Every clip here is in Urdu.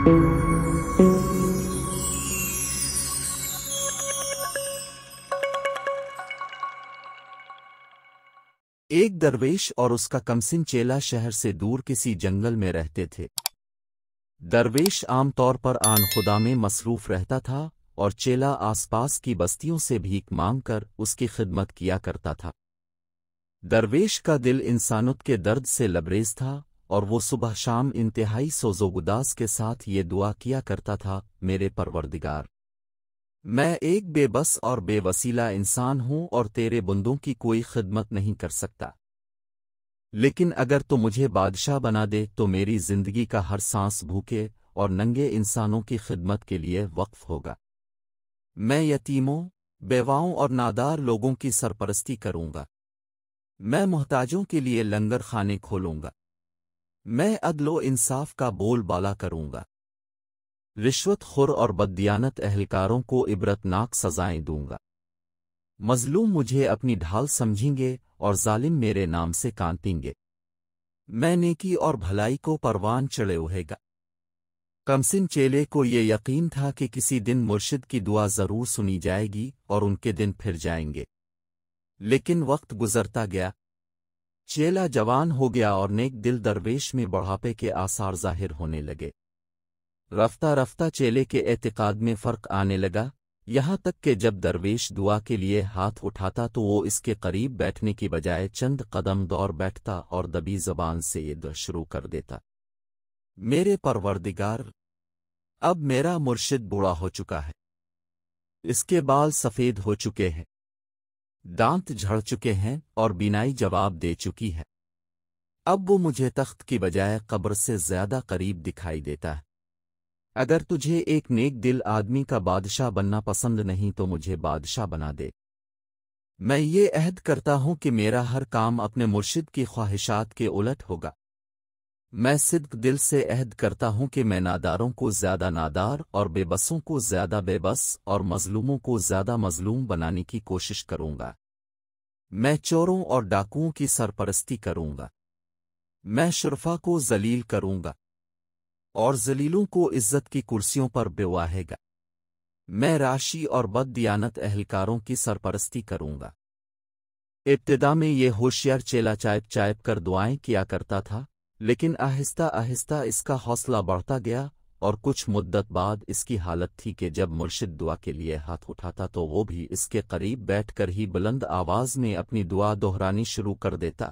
ایک درویش اور اس کا کمسن چیلا شہر سے دور کسی جنگل میں رہتے تھے۔ درویش عام طور پر آن خدا میں مصروف رہتا تھا اور چیلا آس پاس کی بستیوں سے بھیک مانگ کر اس کی خدمت کیا کرتا تھا۔ درویش کا دل انسانیت کے درد سے لبریز تھا اور وہ صبح شام انتہائی سوز و گداز کے ساتھ یہ دعا کیا کرتا تھا، میرے پروردگار، میں ایک بے بس اور بے وسیلہ انسان ہوں اور تیرے بندوں کی کوئی خدمت نہیں کر سکتا، لیکن اگر تو مجھے بادشاہ بنا دے تو میری زندگی کا ہر سانس بھوکے اور ننگے انسانوں کی خدمت کے لیے وقف ہوگا۔ میں یتیموں، بیواؤں اور نادار لوگوں کی سرپرستی کروں گا۔ میں محتاجوں کے لیے لنگر خانے کھولوں گا۔ میں عدل و انصاف کا بول بالا کروں گا۔ رشوت خور اور بددیانت اہلکاروں کو عبرتناک سزائیں دوں گا۔ مظلوم مجھے اپنی ڈھال سمجھیں گے اور ظالم میرے نام سے کانپیں گے۔ میں نیکی اور بھلائی کو پروان چڑھے اڑے گا۔ کمسن چیلے کو یہ یقین تھا کہ کسی دن مرشد کی دعا ضرور سنی جائے گی اور ان کے دن پھر جائیں گے، لیکن وقت گزرتا گیا۔ چیلا جوان ہو گیا اور نیک دل درویش میں بڑھاپے کے آثار ظاہر ہونے لگے۔ رفتہ رفتہ چیلے کے اعتقاد میں فرق آنے لگا، یہاں تک کہ جب درویش دعا کے لیے ہاتھ اٹھاتا تو وہ اس کے قریب بیٹھنے کی بجائے چند قدم دور بیٹھتا اور دبی زبان سے یہ دعا شروع کر دیتا، میرے پروردگار، اب میرا مرشد بوڑھا ہو چکا ہے، اس کے بال سفید ہو چکے ہیں، دانت جھڑ چکے ہیں اور بینائی جواب دے چکی ہے، اب وہ مجھے تخت کی بجائے قبر سے زیادہ قریب دکھائی دیتا ہے۔ اگر تجھے ایک نیک دل آدمی کا بادشاہ بننا پسند نہیں تو مجھے بادشاہ بنا دے۔ میں یہ عہد کرتا ہوں کہ میرا ہر کام اپنے مرشد کی خواہشات کے الٹ ہوگا۔ میں صدق دل سے عہد کرتا ہوں کہ میں ناداروں کو زیادہ نادار اور بے بسوں کو زیادہ بے بس اور مظلوموں کو زیادہ مظلوم بنانے کی کوشش کروں گا۔ میں چوروں اور ڈاکوؤں کی سرپرستی کروں گا۔ میں شرفا کو ذلیل کروں گا اور ذلیلوں کو عزت کی کرسیوں پر بیواہے گا۔ میں راشی اور بد دیانت اہلکاروں کی سرپرستی کروں گا۔ ابتدا میں یہ ہوشیار چیلا چائپ چائپ کر دعائیں کیا کرتا تھا، لیکن آہستہ آہستہ اس کا حوصلہ بڑھتا گیا اور کچھ مدت بعد اس کی حالت تھی کہ جب مرشد دعا کے لیے ہاتھ اٹھاتا تو وہ بھی اس کے قریب بیٹھ کر ہی بلند آواز میں اپنی دعا دہرانی شروع کر دیتا۔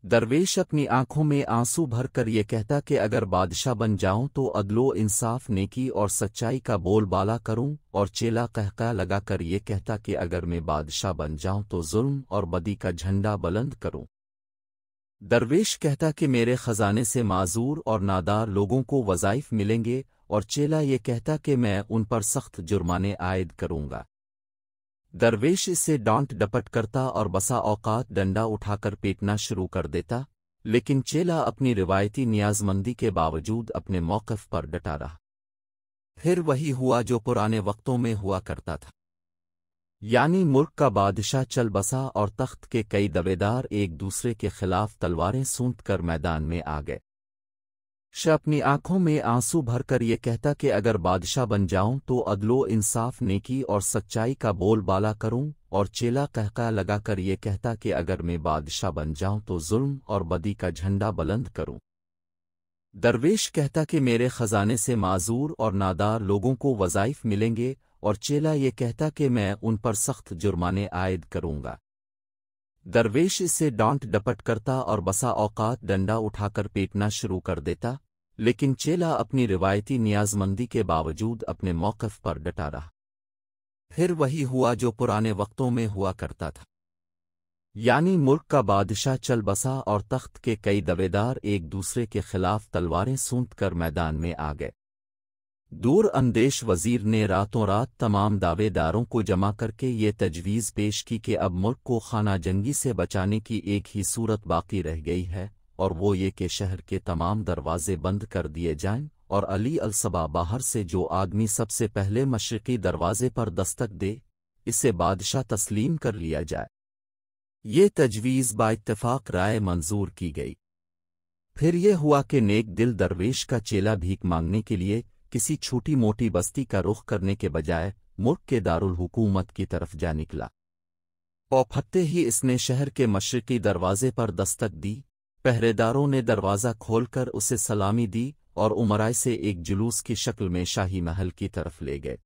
درویش اپنی آنکھوں میں آنسو بھر کر یہ کہتا کہ اگر بادشاہ بن جاؤں تو عدل و انصاف، نیکی اور سچائی کا بول بالا کروں، اور چیلا قہقہ لگا کر یہ کہتا کہ اگر میں بادشاہ بن جاؤں تو ظلم اور بدی کا جھنڈا بلند کروں۔ درویش کہتا کہ میرے خزانے سے معذور اور نادار لوگوں کو وظائف ملیں گے، اور چیلا یہ کہتا کہ میں ان پر سخت جرمانے عائد کروں گا۔ درویش اس سے ڈانٹ ڈپٹ کرتا اور بسا اوقات ڈنڈا اٹھا کر پیٹنا شروع کر دیتا، لیکن چیلا اپنی روایتی نیازمندی کے باوجود اپنے موقف پر ڈٹا رہا۔ پھر وہی ہوا جو پرانے وقتوں میں ہوا کرتا تھا، یعنی ملک کا بادشاہ چل بسا اور تخت کے کئی دعویدار ایک دوسرے کے خلاف تلواریں سونت کر میدان میں آ گئے۔ اپنی آنکھوں میں آنسو بھر کر یہ کہتا کہ اگر بادشاہ بن جاؤں تو عدل و انصاف، نیکی اور سچائی کا بول بالا کروں، اور چیلا قہقہ لگا کر یہ کہتا کہ اگر میں بادشاہ بن جاؤں تو ظلم اور بدی کا جھنڈا بلند کروں۔ درویش کہتا کہ میرے خزانے سے معذور اور نادار لوگوں کو وظائف ملیں گے، اور چیلا یہ کہتا کہ میں ان پر سخت جرمانے عائد کروں گا۔ درویش اس سے ڈانٹ ڈپٹ کرتا اور بسا اوقات ڈنڈا اٹھا کر پیٹنا شروع کر دیتا، لیکن چیلا اپنی روایتی نیازمندی کے باوجود اپنے موقف پر ڈٹا رہا۔ پھر وہی ہوا جو پرانے وقتوں میں ہوا کرتا تھا، یعنی ملک کا بادشاہ چل بسا اور تخت کے کئی دعویدار ایک دوسرے کے خلاف تلواریں سونت کر میدان میں آ گئے۔ دور اندیش وزیر نے راتوں رات تمام دعوے داروں کو جمع کر کے یہ تجویز پیش کی کہ اب ملک کو خانہ جنگی سے بچانے کی ایک ہی صورت باقی رہ گئی ہے، اور وہ یہ کہ شہر کے تمام دروازے بند کر دیے جائیں، اور علی الصبا باہر سے جو آدمی سب سے پہلے مشرقی دروازے پر دستک دے، اسے بادشاہ تسلیم کر لیا جائے۔ یہ تجویز با اتفاق رائے منظور کی گئی۔ پھر یہ ہوا کہ نیک دل درویش کا چیلا بھیک مانگنے کے لیے کسی چھوٹی موٹی بستی کا رخ کرنے کے بجائے ملک کے دارالحکومت کی طرف جا نکلا۔ پھٹتے ہی اس نے شہر کے مشرقی دروازے پر دستک دی۔ پہرے داروں نے دروازہ کھول کر اسے سلامی دی اور امراء سے ایک جلوس کی شکل میں شاہی محل کی طرف لے گئے۔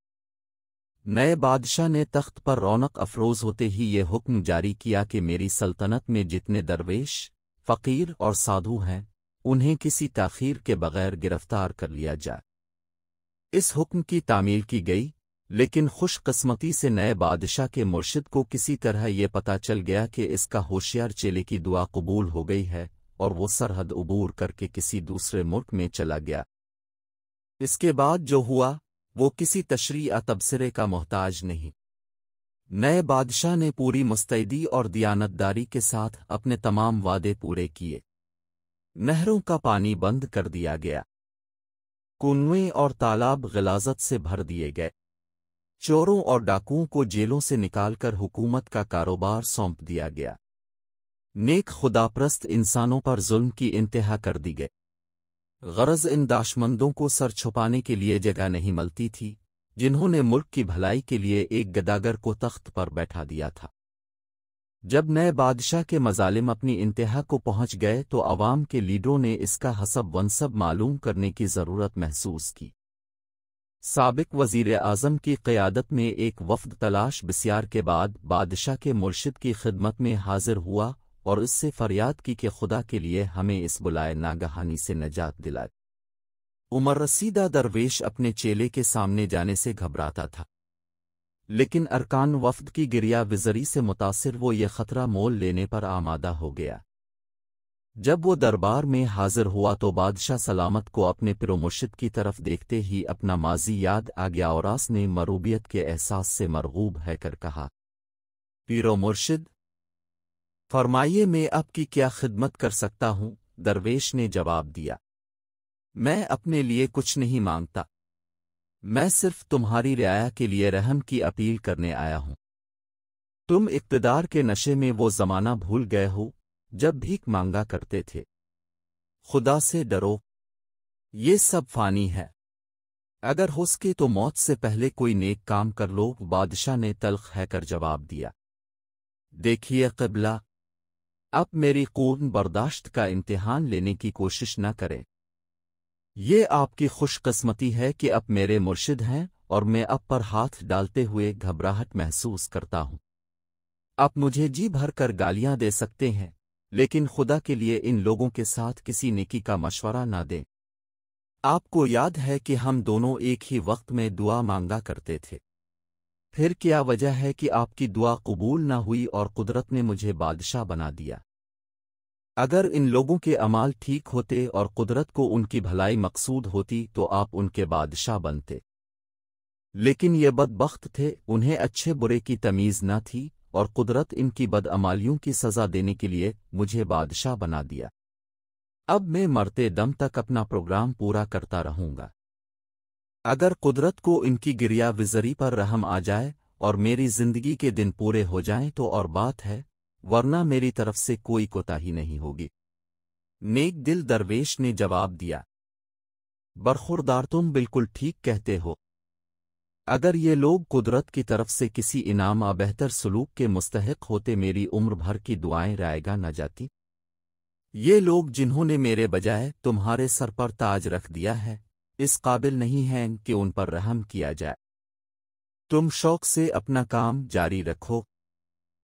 نئے بادشاہ نے تخت پر رونق افروز ہوتے ہی یہ حکم جاری کیا کہ میری سلطنت میں جتنے درویش، فقیر اور سادھو ہیں، انہیں کسی تاخیر کے بغیر گرفتار کر لیا جائے۔ اس حکم کی تعمیل کی گئی، لیکن خوش قسمتی سے نئے بادشاہ کے مرشد کو کسی طرح یہ پتہ چل گیا کہ اس کا ہوشیار چیلے کی دعا قبول ہو گئی ہے اور وہ سرحد عبور کر کے کسی دوسرے ملک میں چلا گیا۔ اس کے بعد جو ہوا وہ کسی تشریح یا تبصرے کا محتاج نہیں۔ نئے بادشاہ نے پوری مستعدی اور دیانتداری کے ساتھ اپنے تمام وعدے پورے کیے۔ نہروں کا پانی بند کر دیا گیا، کنویں اور تالاب غلاظت سے بھر دیے گئے، چوروں اور ڈاکوؤں کو جیلوں سے نکال کر حکومت کا کاروبار سونپ دیا گیا۔ نیک خدا پرست انسانوں پر ظلم کی انتہا کر دی گئی۔ غرض ان داشمندوں کو سر چھپانے کے لیے جگہ نہیں ملتی تھی جنہوں نے ملک کی بھلائی کے لیے ایک گداگر کو تخت پر بیٹھا دیا تھا۔ جب نئے بادشاہ کے مظالم اپنی انتہا کو پہنچ گئے تو عوام کے لیڈروں نے اس کا حسب ونسب معلوم کرنے کی ضرورت محسوس کی۔ سابق وزیر اعظم کی قیادت میں ایک وفد تلاش بسیار کے بعد بادشاہ کے مرشد کی خدمت میں حاضر ہوا اور اس سے فریاد کی کہ خدا کے لیے ہمیں اس بلائے ناگہانی سے نجات دلائے۔ عمر رسیدہ درویش اپنے چیلے کے سامنے جانے سے گھبراتا تھا، لیکن ارکان وفد کی گریہ وزری سے متاثر وہ یہ خطرہ مول لینے پر آمادہ ہو گیا۔ جب وہ دربار میں حاضر ہوا تو بادشاہ سلامت کو اپنے پیر و مرشد کی طرف دیکھتے ہی اپنا ماضی یاد آ گیا اور اس نے مروبیت کے احساس سے مرغوب ہے کر کہا، پیر و مرشد، فرمائیے میں آپ کی کیا خدمت کر سکتا ہوں؟ درویش نے جواب دیا، میں اپنے لیے کچھ نہیں مانگتا، میں صرف تمہاری رعایا کے لیے رحم کی اپیل کرنے آیا ہوں۔ تم اقتدار کے نشے میں وہ زمانہ بھول گئے ہو جب بھیک مانگا کرتے تھے۔ خدا سے ڈرو، یہ سب فانی ہے، اگر ہو سکے تو موت سے پہلے کوئی نیک کام کر لو۔ بادشاہ نے تلخ ہے کر جواب دیا، دیکھیے قبلہ، اب میری قرب برداشت کا امتحان لینے کی کوشش نہ کریں۔ یہ آپ کی خوش قسمتی ہے کہ اب میرے مرشد ہیں اور میں اب پر ہاتھ ڈالتے ہوئے گھبراہٹ محسوس کرتا ہوں۔ آپ مجھے جی بھر کر گالیاں دے سکتے ہیں، لیکن خدا کے لیے ان لوگوں کے ساتھ کسی نیکی کا مشورہ نہ دیں۔ آپ کو یاد ہے کہ ہم دونوں ایک ہی وقت میں دعا مانگا کرتے تھے، پھر کیا وجہ ہے کہ آپ کی دعا قبول نہ ہوئی اور قدرت نے مجھے بادشاہ بنا دیا؟ اگر ان لوگوں کے اعمال ٹھیک ہوتے اور قدرت کو ان کی بھلائی مقصود ہوتی تو آپ ان کے بادشاہ بنتے، لیکن یہ بدبخت تھے، انہیں اچھے برے کی تمیز نہ تھی اور قدرت ان کی بدعمالیوں کی سزا دینے کے لیے مجھے بادشاہ بنا دیا۔ اب میں مرتے دم تک اپنا پروگرام پورا کرتا رہوں گا۔ اگر قدرت کو ان کی گریہ وزری پر رحم آ جائے اور میری زندگی کے دن پورے ہو جائیں تو اور بات ہے، ورنہ میری طرف سے کوئی کوتاہی نہیں ہوگی۔ نیک دل درویش نے جواب دیا، برخوردار، تم بالکل ٹھیک کہتے ہو۔ اگر یہ لوگ قدرت کی طرف سے کسی انعام یا بہتر سلوک کے مستحق ہوتے میری عمر بھر کی دعائیں رائگاں نہ جاتی۔ یہ لوگ جنہوں نے میرے بجائے تمہارے سر پر تاج رکھ دیا ہے اس قابل نہیں ہیں کہ ان پر رحم کیا جائے۔ تم شوق سے اپنا کام جاری رکھو۔